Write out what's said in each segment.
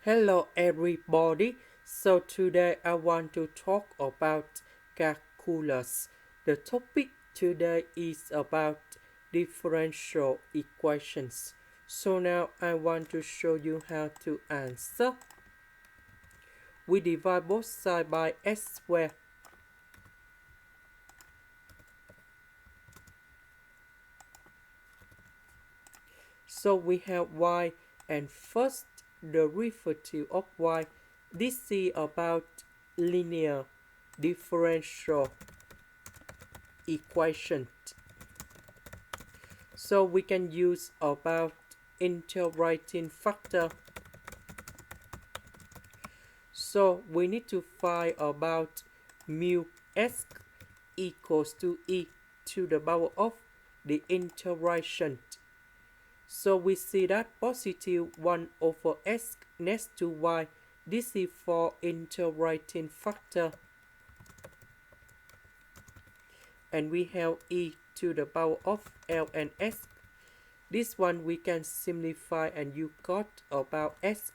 Hello everybody. So today I want to talk about calculus. The topic today is about differential equations. So now I want to show you how to answer. We divide both sides by x squared. So we have y and first derivative of y. This is about linear differential equation. So we can use about integrating factor. So we need to find about mu s equals to e to the power of the integration. So we see that positive 1 over s next to y. This is for integrating factor. And we have e to the power of l and s. This one we can simplify and you got about s.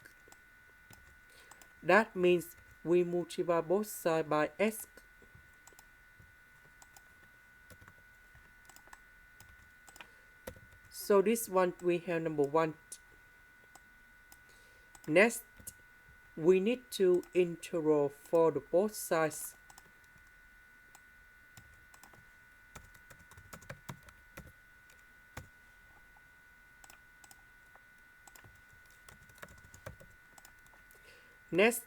That means we multiply both sides by s. So this one we have number 1. Next, we need to integral for the both sides. Next,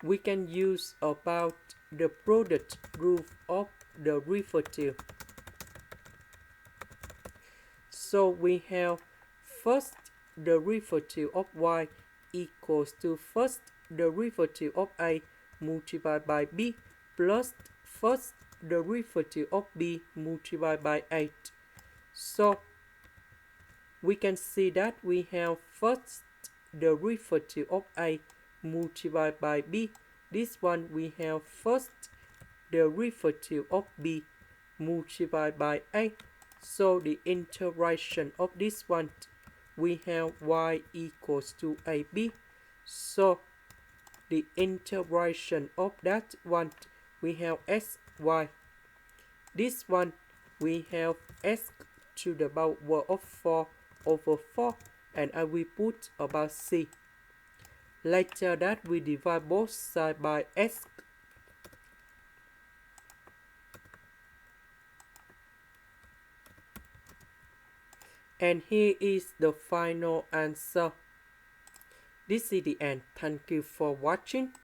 we can use about the product rule of the derivative. So we have first derivative of y equals to first derivative of a multiplied by b plus first derivative of b multiplied by 8. So we can see that we have first derivative of a multiplied by b. This one we have first derivative of b multiplied by 8. So the integration of this one, we have y equals to ab. So the integration of that one, we have sy. This one we have s to the power of 4 over 4, and I will put about c. Later that we divide both sides by s. And here is the final answer. This is the end. Thank you for watching.